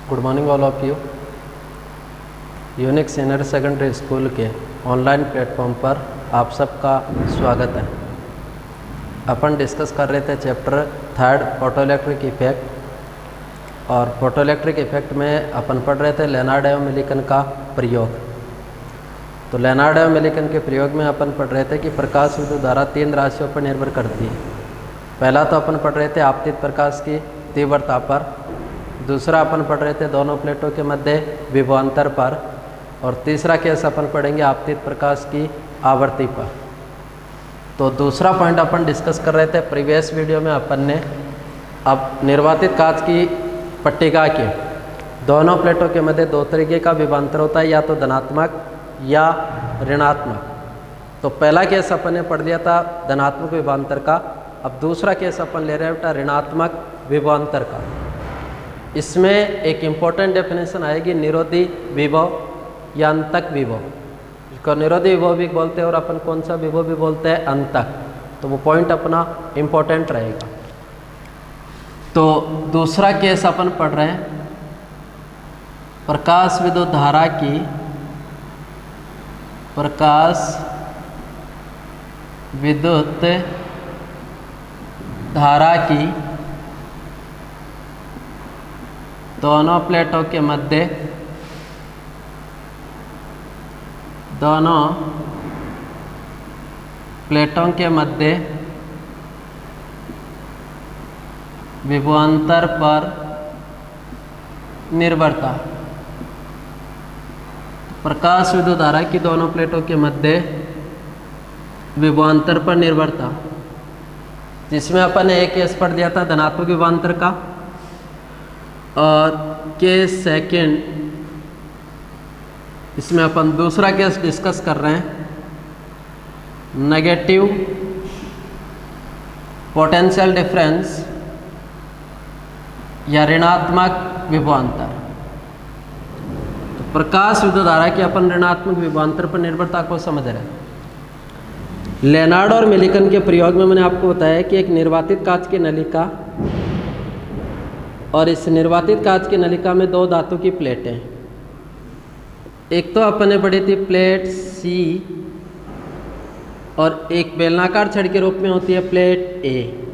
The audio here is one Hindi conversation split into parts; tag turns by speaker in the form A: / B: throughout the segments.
A: Good morning all of you. Unique senior secondary school के ऑनलाइन प्लेटफॉर्म पर आप सबका स्वागत है। अपन डिस्कस कर रहे थे चैप्टर 3 फोटोइलेक्ट्रिक इफेक्ट, और फोटोइलेक्ट्रिक इफेक्ट में अपन पढ़ रहे थे लेनार्ड एवं मिलिकन का प्रयोग। तो लेनार्ड एवं मिलिकन के प्रयोग में अपन पढ़ रहे थे कि प्रकाश विद्युत धारा 3 राशियों पर निर्भर करती है। पहला तो अपन पढ़ रहे थे आपतित प्रकाश की तीव्रता पर, दूसरा अपन पढ़ रहे थे दोनों प्लेटों के मध्य विभवांतर पर, और तीसरा केस अपन पढ़ेंगे आपतित प्रकाश की आवृत्ति पर। तो दूसरा पॉइंट अपन डिस्कस कर रहे थे प्रीवियस वीडियो में। अपन ने अब निर्वातित कांच की पट्टिका के दोनों प्लेटों के मध्य दो तरीके का विभवांतर होता है, या तो धनात्मक या ऋणात्मक। तो पहला केस अपन ने पढ़ लिया था धनात्मक विभवांतर का। अब दूसरा केस अपन ले रहे हैं ऋणात्मक विभवांतर का। इसमें एक इम्पोर्टेंट डेफिनेशन आएगी निरोधी विभव या अंतक विभव। इसको निरोधी विभव भी बोलते हैं और अपन कौन सा विभव भी बोलते हैं, अंतक। तो वो पॉइंट अपना इम्पोर्टेंट रहेगा। तो दूसरा केस अपन पढ़ रहे हैं प्रकाश विद्युत धारा की, प्रकाश विद्युत धारा की दोनों प्लेटों के मध्य, दोनों प्लेटों के मध्य विभवांतर पर निर्भरता। प्रकाश विद्युत धारा की दोनों प्लेटों के मध्य विभवांतर पर निर्भरता, जिसमें अपन ने एक केस पढ़ लिया था धनात्मक विभवांतर का, और केस सेकंड इसमें अपन दूसरा केस डिस्कस कर रहे हैं नेगेटिव पोटेंशियल डिफरेंस या ऋणात्मक विभवांतर। तो प्रकाश विद्युत धारा की अपन ऋणात्मक विभवांतर पर निर्भरता को समझ रहे हैं। लेनार्ड और मिलिकन के प्रयोग में मैंने आपको बताया कि एक निर्वातित कांच की नलिका, और इस निर्वातित कांच की नलिका में दो धातु की प्लेटें। एक तो अपन ने पढ़ी थी प्लेट सी, और एक बेलनाकार छड़ के रूप में होती है प्लेट ए।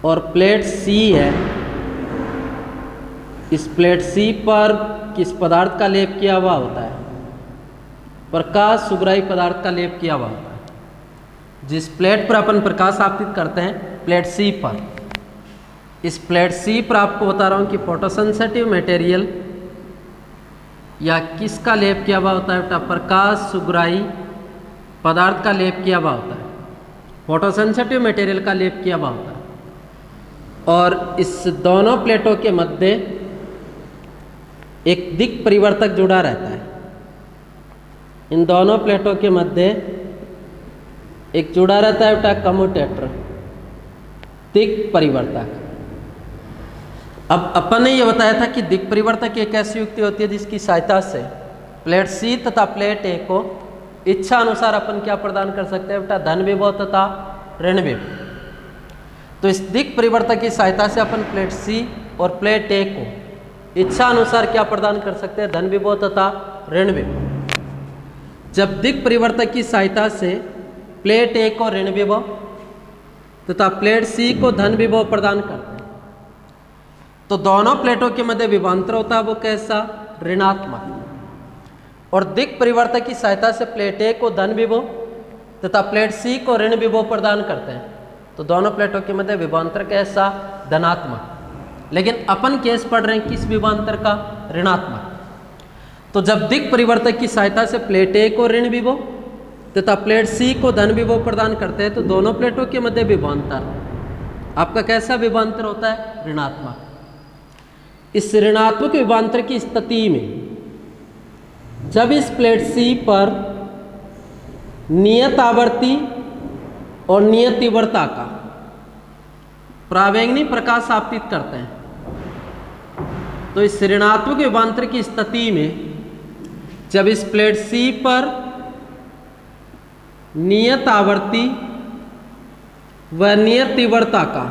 A: और प्लेट सी है, इस प्लेट सी पर किस पदार्थ का लेप किया हुआ होता है? प्रकाश सुग्राही पदार्थ का लेप किया हुआ होता है। जिस प्लेट पर अपन प्रकाश आपतित करते हैं प्लेट सी पर, इस प्लेट सी पर आपको बता रहा हूँ कि फोटोसेंसिटिव मटेरियल या किसका लेप किया हुआ होता है? प्रकाश सुग्राही पदार्थ का लेप किया हुआ होता है, फोटोसेंसिटिव मटेरियल का लेप किया हुआ होता है। और इस दोनों प्लेटों के मध्य एक दिक् परिवर्तक जुड़ा रहता है। इन दोनों प्लेटों के मध्य एक जुड़ा रहता है कम्यूटेटर, दिक् परिवर्तक। अब अपन ने यह बताया था कि दिक् परिवर्तक एक ऐसी युक्ति होती है जिसकी सहायता से प्लेट सी तथा प्लेट ए को इच्छा अनुसार अपन क्या प्रदान कर सकते हैं? धन विभव तथा ऋण विभव। तो इस दिक् परिवर्तक की सहायता से अपन प्लेट सी और प्लेट ए को इच्छा अनुसार क्या प्रदान कर सकते हैं? धन विभव तथा ऋण विभव। जब दिक् परिवर्तक की सहायता से प्लेट ए को ऋण विभव तथा प्लेट सी को धन विभव प्रदान करते हैं, तो दोनों प्लेटों के मध्य विभवांतर होता है वो कैसा? ऋणात्मक। और दिक् परिवर्तक की सहायता से प्लेट ए को धन विभव तथा प्लेट सी को ऋण विभव प्रदान करते हैं, तो दोनों प्लेटों के मध्य विभवांतर कैसा? धनात्मक। लेकिन अपन केस पढ़ रहे हैं किस विभवांतर का? ऋणात्मक। तो जब दिक् परिवर्तक की सहायता से प्लेट ए को ऋण विभव तथा प्लेट सी को धन विभव प्रदान करते हैं, तो दोनों प्लेटों के मध्य विभवांतर आपका कैसा विभवांतर होता है? ऋणात्मक। इस ऋणात्मक विभवांतर की स्थिति में जब इस प्लेट सी पर नियत आवर्ती और नियत तीव्रता का प्रावैंगिक प्रकाश आपतित करते हैं, तो इस ऋणात्मक विभवांतर की स्थिति में जब इस प्लेट सी पर नियत आवर्ती व नियत तीव्रता का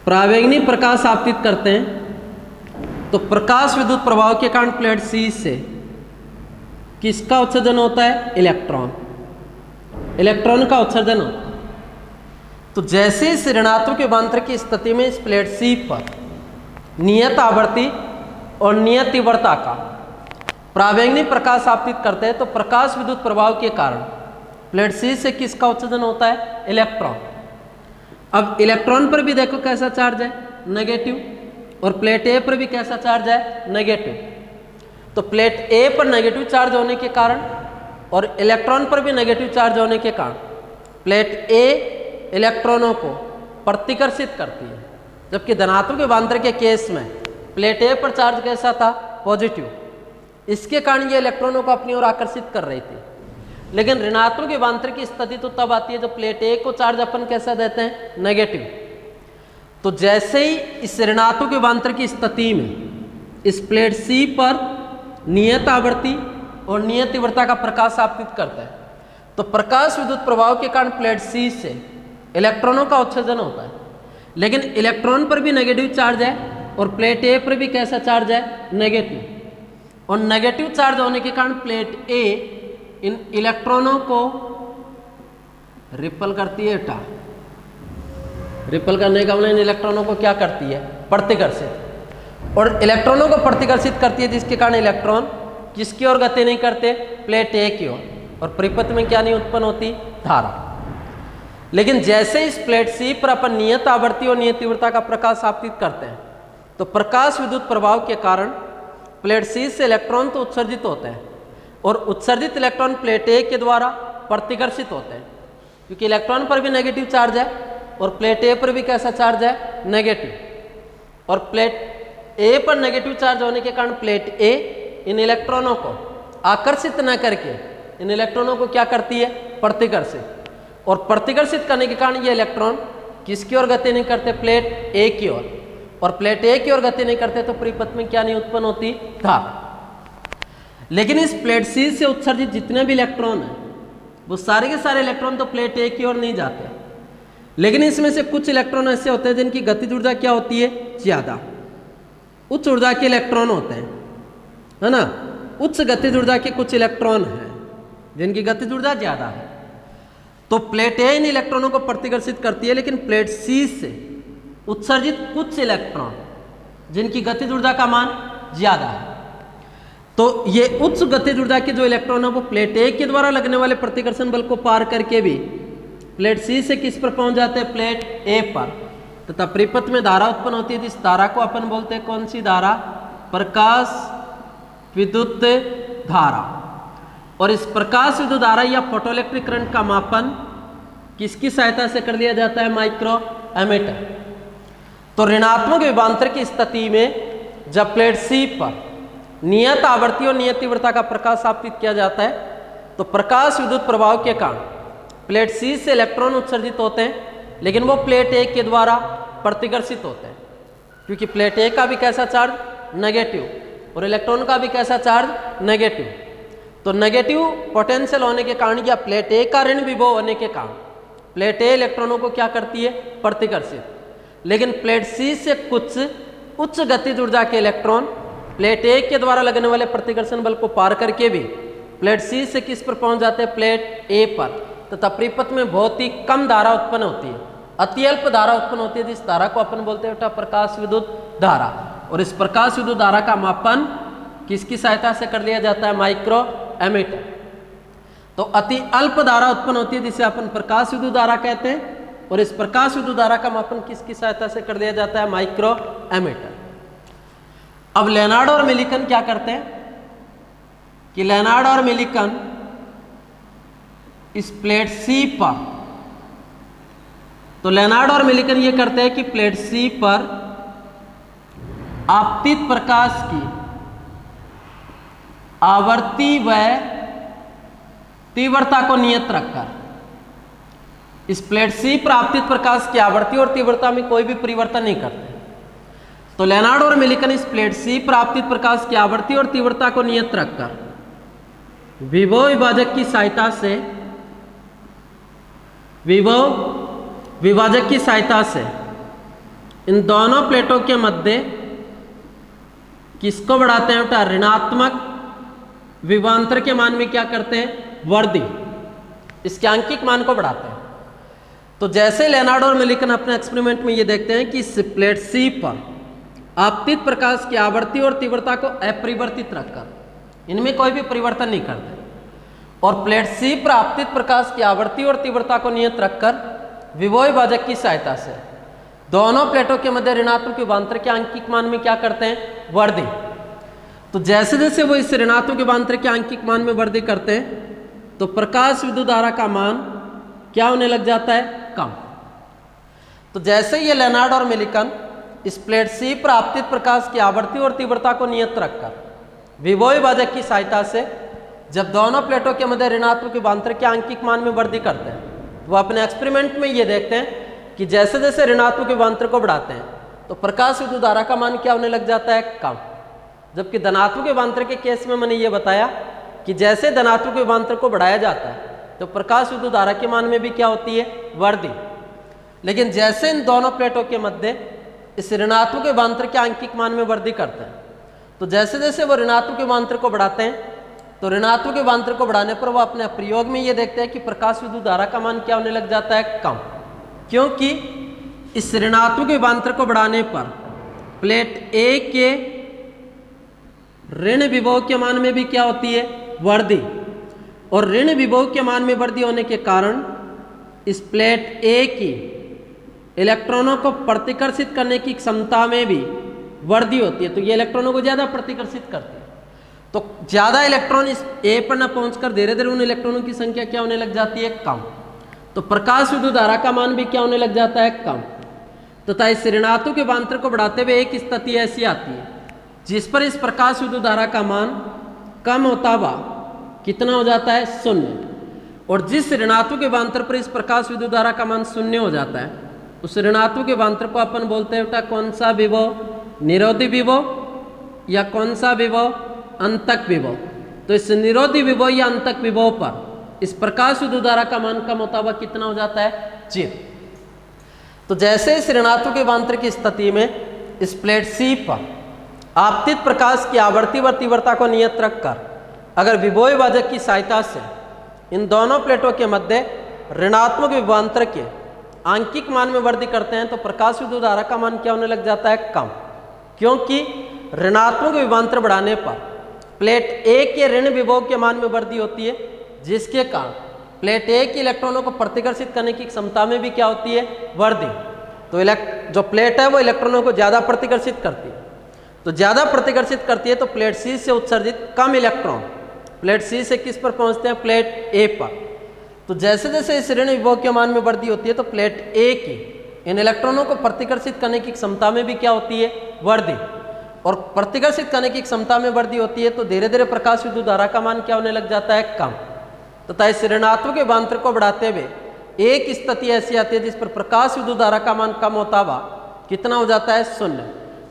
A: परावैंगनी प्रकाश आपतित करते हैं तो प्रकाश विद्युत प्रभाव के कारण प्लेट सी से किसका उत्सर्जन होता है? इलेक्ट्रॉन। इलेक्ट्रॉन का उत्सर्जन होता है। तो जैसे इस ऋणात्मक विभवांतर की स्थिति में इस प्लेट सी पर नियत आवर्ती और नियत तीव्रता का परावैंगनी प्रकाश आपतित करते हैं तो प्रकाश विद्युत प्रभाव के कारण प्लेट सी से किसका उत्सर्जन होता है? इलेक्ट्रॉन। अब इलेक्ट्रॉन पर भी देखो कैसा चार्ज है? नेगेटिव। और प्लेट ए पर भी कैसा चार्ज है? नेगेटिव। तो प्लेट ए पर नेगेटिव चार्ज होने के कारण और इलेक्ट्रॉन पर भी नेगेटिव चार्ज होने के कारण प्लेट ए इलेक्ट्रॉनों को प्रतिकर्षित करती है, जबकि धनात्मक विभवांतर के केस में प्लेट ए पर चार्ज कैसा था? पॉजिटिव। इसके कारण ये इलेक्ट्रॉनों को अपनी ओर आकर्षित कर रही थी। लेकिन ऋणात्मक विभवांतर की स्थिति तो तब आती है जब प्लेट ए को चार्ज अपन कैसा देते हैं? नेगेटिव। तो जैसे ही इस ऋणात्मक विभवांतर की स्थिति में इस प्लेट सी पर नियत आवर्ती और नियत तीव्रता का प्रकाश आपतित करता है तो प्रकाश विद्युत प्रभाव के कारण प्लेट सी से इलेक्ट्रॉनों का उत्सर्जन होता है। लेकिन इलेक्ट्रॉन पर भी नेगेटिव चार्ज है और प्लेट ए पर भी कैसा चार्ज है? नेगेटिव। और नेगेटिव चार्ज होने के कारण प्लेट ए इन इलेक्ट्रॉनों को रिपल करती है। रिपल करने का मतलब इन इलेक्ट्रॉनों को क्या करती है? प्रतिकर्षित। और इलेक्ट्रॉनों को प्रतिकर्षित करती है जिसके कारण इलेक्ट्रॉन किसकी ओर गति नहीं करते? प्लेट ए की ओर। और परिपथ में क्या नहीं उत्पन्न होती? धारा। लेकिन जैसे इस प्लेट सी पर अपन नियत आवर्ती और नियत तीव्रता का प्रकाश आपतित करते हैं तो प्रकाश विद्युत प्रभाव के कारण प्लेट सी से इलेक्ट्रॉन तो उत्सर्जित होते हैं और उत्सर्जित इलेक्ट्रॉन प्लेट ए के द्वारा प्रतिकर्षित होते हैं, क्योंकि इलेक्ट्रॉन पर भी नेगेटिव चार्ज है और प्लेट ए पर भी कैसा चार्ज है? नेगेटिव। और प्लेट ए पर नेगेटिव चार्ज होने के कारण प्लेट ए इन इलेक्ट्रॉनों को आकर्षित न करके इन इलेक्ट्रॉनों को क्या करती है? प्रतिकर्षित। और प्रतिकर्षित करने के कारण ये इलेक्ट्रॉन किसकी ओर गति नहीं करते? प्लेट ए की ओर। और प्लेट ए की ओर गति नहीं करते तो परिपथ में क्या नहीं उत्पन्न होती? धारा। लेकिन इस प्लेट सी से उत्सर्जित जितने भी इलेक्ट्रॉन हैं वो सारे के सारे इलेक्ट्रॉन तो प्लेट ए की ओर नहीं जाते, लेकिन इसमें से कुछ इलेक्ट्रॉन ऐसे होते हैं जिनकी गतिज ऊर्जा क्या होती है? ज्यादा। उच्च ऊर्जा के इलेक्ट्रॉन होते हैं, है ना। उच्च गतिज ऊर्जा के कुछ इलेक्ट्रॉन हैं जिनकी गतिज ऊर्जा ज्यादा है। तो प्लेट ए इन इलेक्ट्रॉनों को प्रतिकर्षित करती है, लेकिन प्लेट सी से उत्सर्जित कुछ इलेक्ट्रॉन जिनकी गतिज ऊर्जा का मान ज्यादा है, तो ये उच्च गतिज ऊर्जा के जो इलेक्ट्रॉन है वो प्लेट ए के द्वारा लगने वाले प्रतिकर्षण बल को पार करके भी प्लेट सी से किस पर पहुंच जाते हैं? प्लेट ए पर। तथा परिपथ में धारा उत्पन्न होती है जिस धारा को अपन बोलते हैं कौन सी धारा? प्रकाश विद्युत धारा। और इस प्रकाश विद्युत धारा या फोटोइलेक्ट्रिक करंट का मापन किसकी सहायता से कर लिया जाता है? Micro ammeter. तो ऋणात्मक विभवांतर की स्थिति में जब प्लेट सी पर नियत आवर्ती और नियत तीव्रता का प्रकाश आपतित किया जाता है तो प्रकाश विद्युत प्रभाव के कारण प्लेट सी से इलेक्ट्रॉन उत्सर्जित होते हैं, लेकिन वो प्लेट ए के द्वारा प्रतिकर्षित होते हैं, क्योंकि प्लेट ए का भी कैसा चार्ज? नेगेटिव। और इलेक्ट्रॉन का भी कैसा चार्ज? नेगेटिव। तो नेगेटिव पोटेंशियल होने के कारण या प्लेट ए का ऋण विभव होने के कारण प्लेट ए इलेक्ट्रॉनों को क्या करती है? प्रतिकर्षित। लेकिन प्लेट सी से कुछ उच्च गतिज ऊर्जा के इलेक्ट्रॉन प्लेट ए के द्वारा लगने वाले प्रतिकर्षण बल को पार करके भी प्लेट सी से किस पर पहुंच जाते हैं? प्लेट ए पर। तथा परिपथ में बहुत ही कम धारा उत्पन्न होती है, अति अल्प धारा उत्पन्न होती है, जिस धारा को अपन बोलते हैं प्रकाश विद्युत धारा। और इस प्रकाश विद्युत धारा का मापन किसकी सहायता से कर लिया जाता है? Micro ammeter. तो अति अल्प धारा उत्पन्न होती है जिसे अपन प्रकाश विद्युत धारा कहते हैं, और इस प्रकाश विद्युत धारा का मापन किसकी सहायता से कर दिया जाता है? Micro ammeter. अब लेनार्ड और मिलिकन क्या करते हैं कि लेनार्ड और मिलिकन इस प्लेट सी पर, तो लेनार्ड और मिलिकन ये करते हैं कि प्लेट सी पर आपतित प्रकाश की आवर्ती व तीव्रता को नियत रखकर इस प्लेट सी पर आपतित प्रकाश की आवर्ती और तीव्रता में कोई भी परिवर्तन नहीं करते। तो लेनार्ड और मिलिकन इस प्लेट सी पर आपतित प्रकाश की आवर्ती और तीव्रता को नियत रखकर विभव विभाजक की सहायता से विभव विभाजक की सहायता से इन दोनों प्लेटों के मध्य किसको बढ़ाते हैं बेटा? ऋणात्मक विभवांतर के मान में क्या करते हैं? वर्दी, इसके आंकिक मान को बढ़ाते हैं। तो जैसे लेनार्ड और मिलिकन अपने एक्सपेरिमेंट में ये देखते हैं कि प्लेट सी पर आपतित प्रकाश की आवृत्ति और तीव्रता को अपरिवर्तित रखकर इनमें कोई भी परिवर्तन नहीं करते, और प्लेट सी पर आपतित प्रकाश की आवृत्ति और तीव्रता को नियत रखकर विभव भाजक की सहायता से दोनों प्लेटों के मध्य ऋणात्मक विभवांतर के आंकिक मान में क्या करते हैं? वृद्धि। तो जैसे जैसे वो इस ऋणात्मक विभवांतर के आंकिक मान में वृद्धि करते हैं तो प्रकाश विद्युत धारा का मान क्या होने लग जाता है? कम। तो जैसे ये लेनार्ड और मिलिकन इस प्लेट सी पर आपतित प्रकाश की आवृत्ति और तीव्रता को नियत रखकर विभव भाजक की सहायता से जब दोनों प्लेटों के मध्य ऋणात्मक विभवांतर के आंकिक मान में वृद्धि करते हैं तो अपने एक्सपेरिमेंट में ये देखते हैं कि जैसे जैसे ऋणात्मक विभवांतर को बढ़ाते हैं तो प्रकाश विद्युत धारा का मान क्या होने लग जाता है? कम। जबकि धनात्मक विभवांतर के केस में मैंने ये बताया कि जैसे धनात्मक विभवांतर को बढ़ाया जाता है तो प्रकाश विद्युत धारा के मान में भी क्या होती है? वृद्धि। लेकिन जैसे इन दोनों प्लेटों के मध्य इस ऋणात्मक विभवांतर के आंकिक मान में वृद्धि करते हैं तो जैसे जैसे वो ऋणात्मक विभवांतर को बढ़ाते हैं तो ऋणात्मक विभवांतर को बढ़ाने पर वो अपने प्रयोग में ये देखते हैं कि प्रकाश विद्युत धारा का मान क्या होने लग जाता है? कम। क्योंकि इस ऋणात्मक विभवांतर को बढ़ाने पर प्लेट ए के ऋण विभव के मान में भी क्या होती है? वृद्धि। और ऋण विभव के मान में वृद्धि होने के कारण इस प्लेट ए की इलेक्ट्रॉनों को प्रतिकर्षित करने की क्षमता में भी वृद्धि होती है। तो ये इलेक्ट्रॉनों को ज़्यादा प्रतिकर्षित करती है। तो ज़्यादा इलेक्ट्रॉन इस ए पर न पहुंचकर धीरे धीरे उन इलेक्ट्रॉनों की संख्या क्या होने लग जाती है? कम। तो प्रकाश विद्युत धारा का मान भी क्या होने लग जाता है? कम। तथा इस ऋणात्मक विभवांतर को बढ़ाते हुए एक स्थिति ऐसी आती है जिस पर इस प्रकाश विद्युत धारा का मान कम होता हुआ कितना हो जाता है? 0। और जिस ऋणात्मक विभवांतर पर इस प्रकाश विद्युत धारा का मान 0 हो जाता है उस ऋणात्मक विभवांतर को अपन बोलते हैं बेटा कौन सा विभव? निरोधी विभव या कौन सा विभव? अंतक विभव। तो इस निरोधी विभव या अंतक विभव पर इस प्रकाश विद्युत धारा का मान कम होता हुआ कितना हो जाता है? 0। तो जैसे इस ऋणात्मक विभवांतर की स्थिति में इस प्लेट सी पर आपतित प्रकाश की आवृत्ति व तीव्रता को नियत रखकर अगर विभव भाजक की सहायता से इन दोनों प्लेटों के मध्य ऋणात्मक विभवांतर के आंकिक मान में वृद्धि करते हैं तो प्रकाश विद्युत धारा का मान क्या होने लग जाता है? कम। क्योंकि ऋणात्मक विभवांतर बढ़ाने पर प्लेट ए के ऋण विभव के मान में वृद्धि होती है जिसके कारण प्लेट ए के इलेक्ट्रॉनों को प्रतिकर्षित करने की क्षमता में भी क्या होती है? वृद्धि। तो जो प्लेट है वो इलेक्ट्रॉनों को ज़्यादा प्रतिकर्षित करती है। तो ज़्यादा प्रतिकर्षित करती है तो प्लेट सी से उत्सर्जित कम इलेक्ट्रॉन प्लेट सी से किस पर पहुंचते हैं? प्लेट ए पर। तो जैसे जैसे इस ऋण विभव के मान में वृद्धि होती है तो प्लेट ए की इन इलेक्ट्रॉनों को प्रतिकर्षित करने की क्षमता में भी क्या होती है? वृद्धि। और प्रतिकर्षित करने की क्षमता में वृद्धि होती है तो धीरे धीरे प्रकाश विद्युत धारा का मान क्या होने लग जाता है? कम। तथा इस ऋणात्मक विभवांतर को बढ़ाते हुए एक स्थिति ऐसी आती है जिस पर प्रकाश विद्युत धारा का मान कम होता हुआ कितना हो जाता है? 0।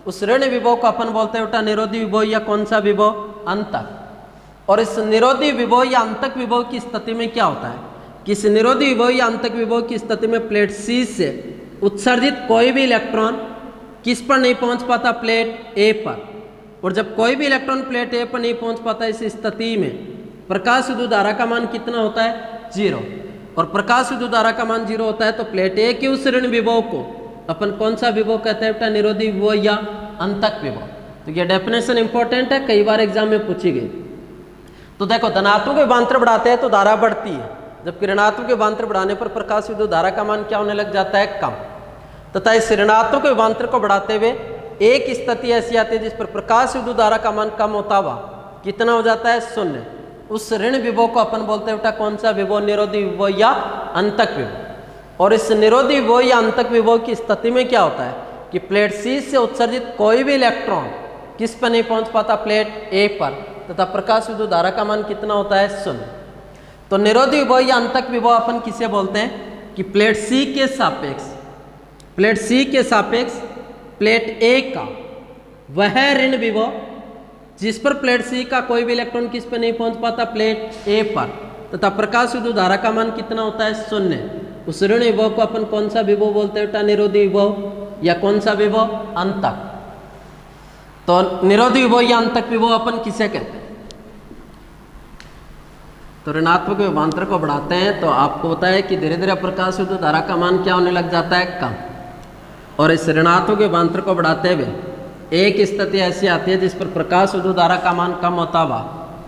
A: उस ऋण विभव को अपन बोलते हैं बेटा निरोधी विभव या कौन सा विभव? अंतक। और इस निरोधी विभव या अंतक विभव की स्थिति में क्या होता है कि इस निरोधी विभव या अंतक विभव की स्थिति में प्लेट सी से उत्सर्जित कोई भी इलेक्ट्रॉन किस पर नहीं पहुंच पाता? प्लेट ए पर। और जब कोई भी इलेक्ट्रॉन प्लेट ए पर नहीं पहुंच पाता इस स्थिति में प्रकाश विद्युत धारा का मान कितना होता है? 0। और प्रकाश विद्युत धारा का मान 0 होता है तो प्लेट ए के उस ऋण विभव को अपन कौन सा विभव कहते हैं बेटा? निरोधी विभव या अंतक विभव। तो ये डेफिनेशन इंपॉर्टेंट है, कई बार एग्जाम में पूछी गई। तो देखो धनात्मक विभवांतर बढ़ाते हैं तो धारा बढ़ती है जबकि ऋणात्मक विभवांतर बढ़ाने पर प्रकाश विद्युत धारा का मान क्या होने लग जाता है? कम। तथा इस ऋणात्मक विभवांतर को बढ़ाते हुए एक स्थिति ऐसी आती है जिस पर प्रकाश विद्युत धारा का मान कम होता हुआ कितना हो जाता है? 0। उस ऋण विभव को अपन बोलते हैं बेटा कौन सा विभव? निरोधी विभव या अंतक विभव। और इस निरोधी विभव या अंतक विभव की स्थिति में क्या होता है कि प्लेट सी से उत्सर्जित कोई भी इलेक्ट्रॉन किस पर नहीं पहुंच पाता? प्लेट ए पर। तथा प्रकाश विद्युत धारा का मान कितना होता है? 0। तो निरोधी विभव या अंतक विभव अपन किसे बोलते हैं कि प्लेट सी के सापेक्ष प्लेट ए का वह ऋण विभव जिस पर प्लेट सी का कोई भी इलेक्ट्रॉन किस पर नहीं पहुंच पाता? प्लेट ए पर। तथा प्रकाश विद्युत धारा का मान कितना होता है? 0। उस ऋण विभव को अपन कौन सा विभव बोलते हैं बेटा? निरोधी विभव। या कौन सा विभव? अंतक। तो निरोधी विभव या अंतक विभव अपन किसे कहते हैं? तो ऋणात्मक विभवांतर को बढ़ाते हैं तो आपको पता है कि धीरे धीरे प्रकाश विद्युत धारा का मान क्या होने लग जाता है? कम। और इस ऋणात्मक विभवांतर को बढ़ाते हुए एक स्थिति ऐसी आती है जिस पर प्रकाश विद्युत धारा का मान कम होता हुआ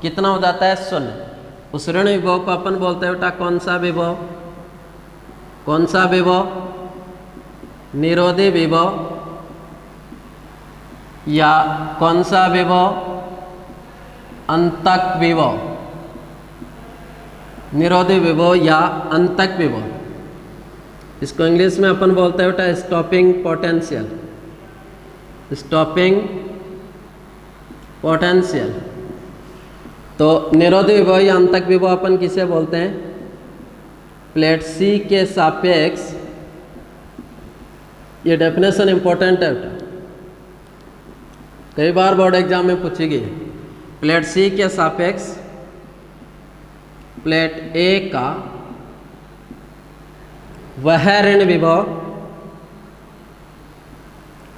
A: कितना हो जाता है? शून्य। उस ऋण विभव को अपन बोलते हैं बेटा कौन सा विभव? कौन सा विभव? निरोधी विभव या कौन सा विभव? अंतक विभव। निरोधी विभव या अंतक विभव। इसको इंग्लिश में अपन बोलते हैं बेटा स्टॉपिंग पोटेंशियल। Stopping potential. तो निरोधी विभव या अंतक विभव अपन किसे बोलते हैं? प्लेट सी के सापेक्ष, ये डेफिनेशन इंपॉर्टेंट है बेटा, कई बार बोर्ड एग्जाम में पूछी गई। प्लेट सी के सापेक्ष प्लेट ए का वह ऋण विभव,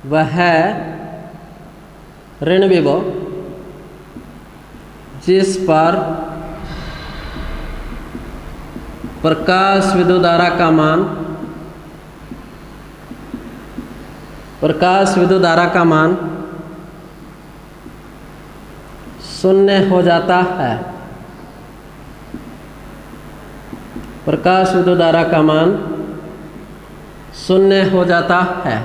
A: वह ऋण विभव जिस पर प्रकाश विद्युत धारा का मान, प्रकाश विद्युत धारा का मान शून्य हो जाता है। प्रकाश विद्युत धारा का मान शून्य हो जाता है।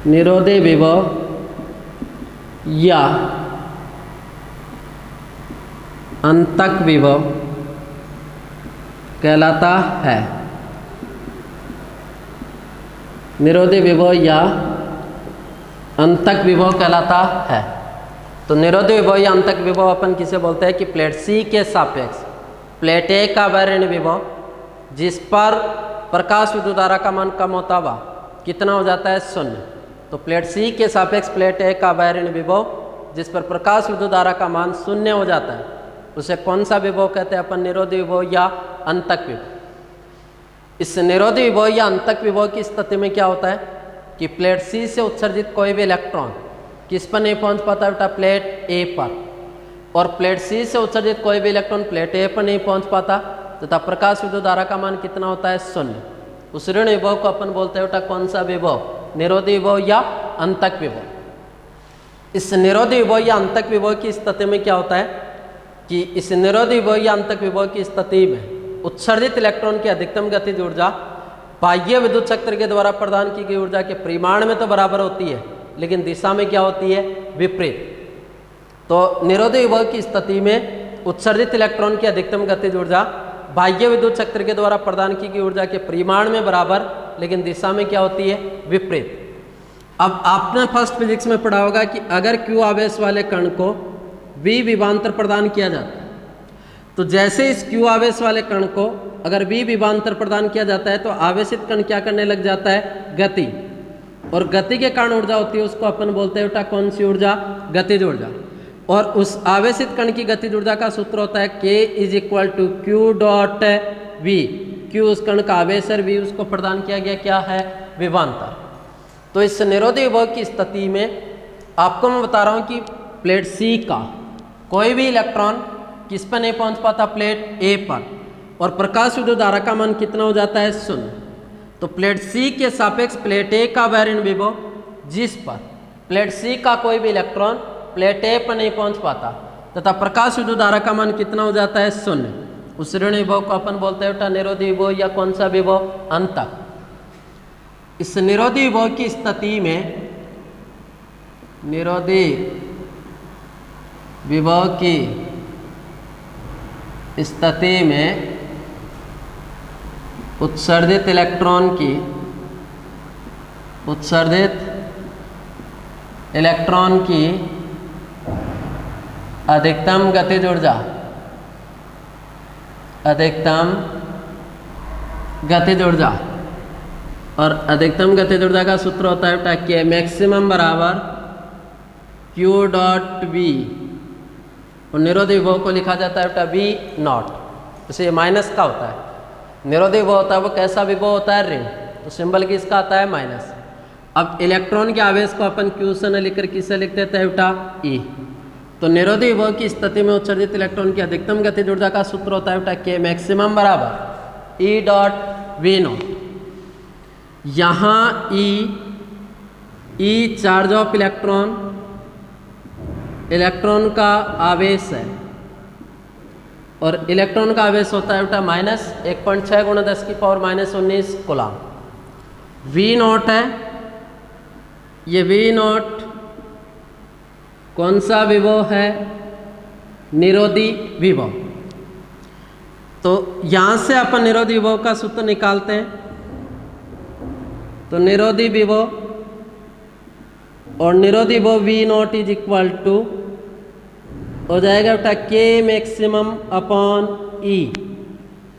A: निरोधी विभव या अंतक विभव कहलाता है। निरोधी विभव या अंतक विभव कहलाता है। तो निरोधी विभव या अंतक विभव अपन किसे बोलते हैं कि प्लेट सी के सापेक्ष प्लेट ए का वह ऋण विभव जिस पर प्रकाश विद्युत धारा का मान कम होता हुआ कितना हो जाता है? शून्य। तो प्लेट सी के सापेक्ष प्लेट ए का वह ऋण विभव जिस पर प्रकाश विद्युत धारा का मान शून्य हो जाता है उसे कौन सा विभव कहते हैं अपन? निरोधी विभव या अंतक विभव। इस निरोधी विभव या अंतक विभव की स्थिति में क्या होता है कि प्लेट सी से उत्सर्जित कोई भी इलेक्ट्रॉन किस पर नहीं पहुंच पाता बेटा? प्लेट ए पर। और प्लेट सी से उत्सर्जित कोई भी इलेक्ट्रॉन प्लेट ए पर नहीं पहुंच पाता तथा प्रकाश विद्युत धारा का मान कितना होता है? शून्य। उस ऋण विभव को अपन बोलते हैं बेटा कौन सा विभव? निरोधी विभव या अंतक विभव। इस निरोधी विभव या अंतक विभव की स्थिति में क्या होता है कि इस निरोधी विभव या अंतक विभव की स्थिति में उत्सर्जित इलेक्ट्रॉन की अधिकतम गतिज ऊर्जा बाह्य विद्युत क्षेत्र के द्वारा प्रदान की गई ऊर्जा के परिमाण में तो बराबर होती है लेकिन दिशा में क्या होती है? विपरीत। तो निरोधी विभव की स्थिति में उत्सर्जित इलेक्ट्रॉन की अधिकतम गतिज ऊर्जा बाह्य विद्युत क्षेत्र के द्वारा प्रदान की गई ऊर्जा के परिमाण में बराबर लेकिन दिशा में क्या होती है? विपरीत। अब आपने फर्स्ट फिजिक्स में पढ़ा होगा कि अगर Q आवेश वाले कण को V विभवांतर प्रदान किया जाता है तो जैसे इस Q आवेश वाले कण को अगर V विभवांतर प्रदान किया जाता है तो आवेशित कण क्या करने लग जाता है? गति। और गति के कारण ऊर्जा होती है उसको अपन बोलते हैं बेटा कौन सी ऊर्जा? गतिज ऊर्जा। और उस आवेशित कण की गतिज ऊर्जा का सूत्र होता है K = Q dot V। Q उस कण का आवेश है, V उसको प्रदान किया गया क्या है? विभवांतर। तो इस निरोधी विभव की स्थिति में आपको मैं बता रहा हूँ कि प्लेट सी का कोई भी इलेक्ट्रॉन किस पर नहीं पहुँच पाता? प्लेट ए पर। और प्रकाश विद्युत धारा का मान कितना हो जाता है? शून्य। तो प्लेट सी के सापेक्ष प्लेट ए का वह ऋण विभव जिस पर प्लेट सी का कोई भी इलेक्ट्रॉन प्लेट ए पर नहीं पहुंच पाता तथा प्रकाश विद्युत धारा का मान कितना हो जाता है? शून्य। उस ऋण विभव को अपन बोलते हैं बेटा निरोधी विभव या कौन सा विभव? अंतक। इस निरोधी विभव की स्थिति में निरोधी विभव की स्थिति में उत्सर्जित इलेक्ट्रॉन की अधिकतम गतिज ऊर्जा और अधिकतम गतिज ऊर्जा का सूत्र होता है बेटा K मैक्सिमम बराबर Q डॉट V और निरोधी विभव को लिखा जाता है बेटा V नॉट। जैसे ये माइनस का होता है निरोधी विभव होता है वो कैसा विभव होता है, ऋण, तो सिंबल किसका आता है, माइनस। अब इलेक्ट्रॉन के आवेश को अपन क्यू से न लिखकर किसे लिख देते हैं बेटा, ई। तो निरोधी विभव की स्थिति में उत्सर्जित इलेक्ट्रॉन की अधिकतम गतिज ऊर्जा का सूत्र होता है बेटा के मैक्सिमम बराबर ई डॉट वी नॉट। यहाँ ई चार्ज ऑफ इलेक्ट्रॉन का आवेश है, और इलेक्ट्रॉन का आवेश होता है बेटा माइनस 1.6 गुणा 10 की power minus 19 coulomb. V naught है, ये वी नॉट कौन सा विभव है, निरोधी विभव। तो यहां से अपन निरोधी विभव का सूत्र निकालते हैं। तो निरोधी विभव और निरोधी विभव V not is equal to हो जाएगा बेटा के मैक्सिमम अपॉन ई।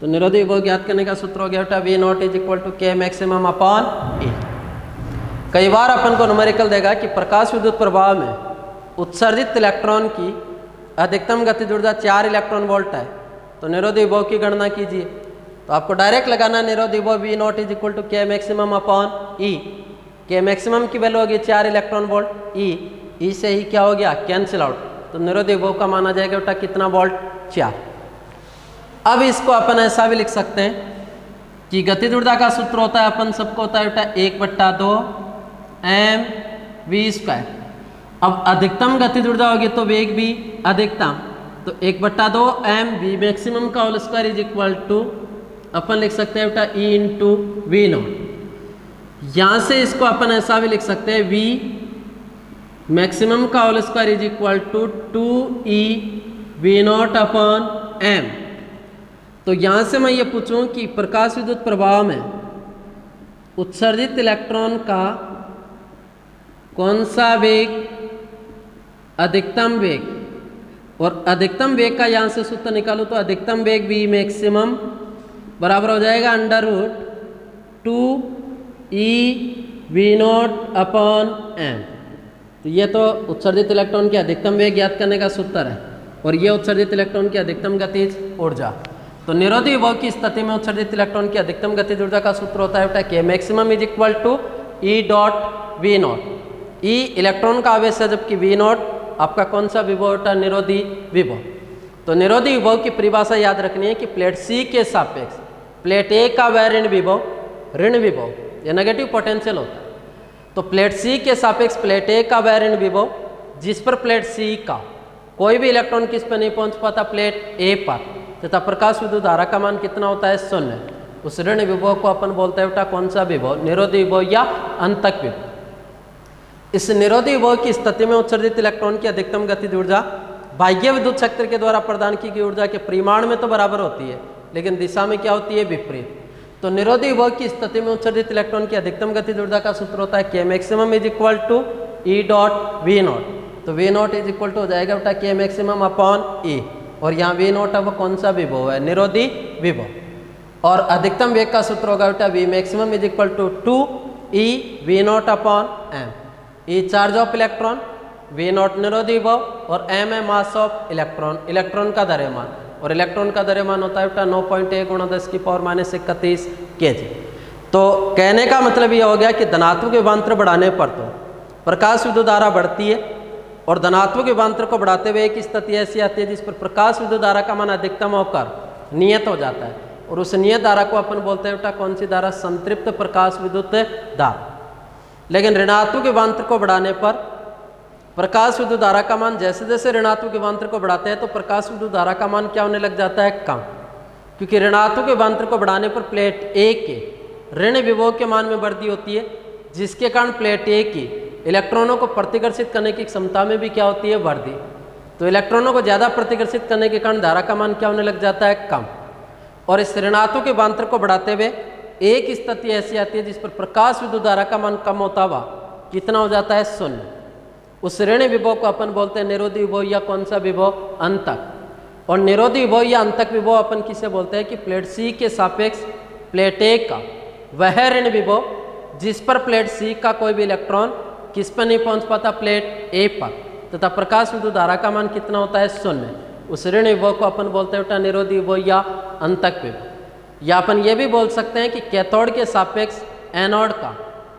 A: तो निरोधी विभव ज्ञात करने का सूत्र हो गया बेटा V not is equal to K maximum upon E. कई बार अपन को न्यूमेरिकल देगा कि प्रकाश विद्युत प्रभाव में उत्सर्जित इलेक्ट्रॉन की अधिकतम गतिज ऊर्जा 4 इलेक्ट्रॉन वोल्ट है, तो निरोधी विभव की गणना कीजिए। तो आपको डायरेक्ट लगाना निरोधी विभव V not is equal to K maximum upon E. K maximum की वैल्यू होगी 4 इलेक्ट्रॉन वोल्ट, ई से ही क्या हो गया, कैंसिल आउट। तो निरोधी विभव का माना जाएगा बेटा कितना वोल्ट, 4। अब इसको अपन ऐसा भी लिख सकते हैं कि गतिज ऊर्जा का सूत्र होता है अपन सबको होता है बेटा 1/2 एम वी स्क्वायर। अब अधिकतम गतिज ऊर्जा होगी तो वेग भी अधिकतम, तो 1/2 एम वी मैक्सिमम का whole square is equal to अपन लिख सकते हैं बेटा ई इंटू वी नॉट। यहाँ से इसको अपन ऐसा भी लिख सकते हैं वी मैक्सिमम का whole square is equal to 2e V naught upon M. तो यहाँ से मैं ये पूछूं कि प्रकाश विद्युत प्रभाव में उत्सर्जित इलेक्ट्रॉन का कौन सा वेग, अधिकतम वेग, और अधिकतम वेग का यहाँ से सूत्र निकालो तो अधिकतम वेग वी मैक्सिमम बराबर हो जाएगा under root 2e V naught upon M. तो ये तो उत्सर्जित इलेक्ट्रॉन की अधिकतम वेग ज्ञात करने का सूत्र है, और ये उत्सर्जित इलेक्ट्रॉन की अधिकतम गतिज ऊर्जा। तो निरोधी विभव की स्थिति में उत्सर्जित इलेक्ट्रॉन की अधिकतम गतिज ऊर्जा का सूत्र होता है बेटा K maximum is equal to E dot V naught. E electron का आवेश है, जबकि वी नॉट आपका कौन सा विभव होता है, निरोधी विभव। तो निरोधी विभव की परिभाषा याद रखनी है कि प्लेट सी के सापेक्ष प्लेट ए का वह ऋण विभव या नेगेटिव पोटेंशियल होता है। तो प्लेट सी के सापेक्ष प्लेट ए का वह ऋण विभव जिस पर प्लेट सी का कोई भी इलेक्ट्रॉन किस पर नहीं पहुंच पाता, प्लेट ए पर, तथा प्रकाश विद्युत धारा का मान कितना होता है, 0। उस ऋण विभव को अपन बोलते हैं बेटा कौन सा विभव, निरोधी विभव या अंतक विभव। इस निरोधी विभव की स्थिति में उत्सर्जित इलेक्ट्रॉन की अधिकतम गतिज ऊर्जा बाह्य विद्युत क्षेत्र के द्वारा प्रदान की गई ऊर्जा के परिमाण में तो बराबर होती है, लेकिन दिशा में क्या होती है, विपरीत। तो निरोधी विभव की स्थिति में उत्सर्जित इलेक्ट्रॉन की अधिकतम गतिज ऊर्जा का सूत्र होता है के maximum is equal to E dot V not. तो V not is equal to हो जाएगा बेटा के मैक्सिमम अपॉन ई, और यहाँ वी नॉट अब कौन सा विभव है, निरोधी विभव। और अधिकतम वेग का सूत्र होगा बेटा V maximum is equal to 2e V naught upon M. E charge of electron, V naught निरोधी विभव, और एम है मास ऑफ इलेक्ट्रॉन का द्रव्यमान, और इलेक्ट्रॉन का द्रव्यमान होता है बेटा 9.1 गुणा 10 की पावर माइनस 31 kg। तो कहने का मतलब ये हो गया कि धनात्मक विभवांतर बढ़ाने पर तो प्रकाश विद्युत धारा बढ़ती है, और धनात्मक विभवांतर को बढ़ाते हुए एक स्थिति ऐसी आती है जिस पर प्रकाश विद्युत धारा का मान अधिकतम होकर नियत हो जाता है, और उस नियत धारा को अपन बोलते हैं बेटा कौन सी धारा, संतृप्त प्रकाश विद्युत धारा। लेकिन ऋणात्मक विभवांतर को बढ़ाने पर प्रकाश विद्युत धारा का मान जैसे जैसे ऋणात्मक विभवांतर को बढ़ाते हैं तो प्रकाश विद्युत धारा का मान क्या होने लग जाता है, कम, क्योंकि ऋणात्मक विभवांतर को बढ़ाने पर प्लेट ए के ऋण विभव के मान में वृद्धि होती है, जिसके कारण प्लेट ए की इलेक्ट्रॉनों को प्रतिकर्षित करने की क्षमता में भी क्या होती है, वृद्धि। तो इलेक्ट्रॉनों को ज़्यादा प्रतिकर्षित करने के कारण धारा का मान क्या होने लग जाता है, कम। और इस ऋणात्मक विभवांतर को बढ़ाते हुए एक स्थिति ऐसी आती है जिस पर प्रकाश विद्युत धारा का मान कम होता हुआ कितना हो जाता है, 0। उस ऋण विभव को अपन बोलते हैं निरोधी विभव या कौन सा विभव, अंतक। और निरोधी विभव या अंतक विभव अपन किसे बोलते हैं कि प्लेट सी के सापेक्ष प्लेट ए का वह ऋण विभव जिस पर प्लेट सी का कोई भी इलेक्ट्रॉन किस पर नहीं पहुंच पाता, प्लेट ए पर, तथा प्रकाश विद्युत धारा का मान कितना होता है, 0। उस ऋण विभव को अपन बोलते हैं निरोधी विभव या अंतक विभव। या अपन ये भी बोल सकते हैं कि कैथोड के सापेक्ष एनोड का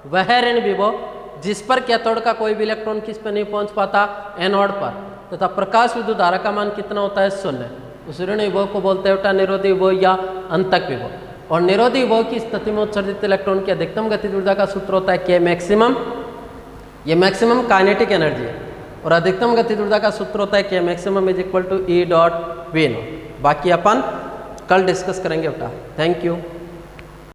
A: वह ऋण विभव जिस पर कैथोड का कोई भी इलेक्ट्रॉन किस पर नहीं पहुंच पाता, एनोड पर, तथा प्रकाश विद्युत धारा का मान कितना होता है, 0। उस ऋण विभव को बोलते हैं बेटा निरोधी विभव या अंतक विभव। और निरोधी विभव की स्थिति में उत्सर्जित इलेक्ट्रॉन की अधिकतम गतिज ऊर्जा का सूत्र होता है के मैक्सिमम। ये मैक्सिमम काइनेटिक एनर्जी है और अधिकतम गतिज ऊर्जा का सूत्र होता है के maximum is equal to E.V0। बाकी अपन कल डिस्कस करेंगे बेटा। Thank you.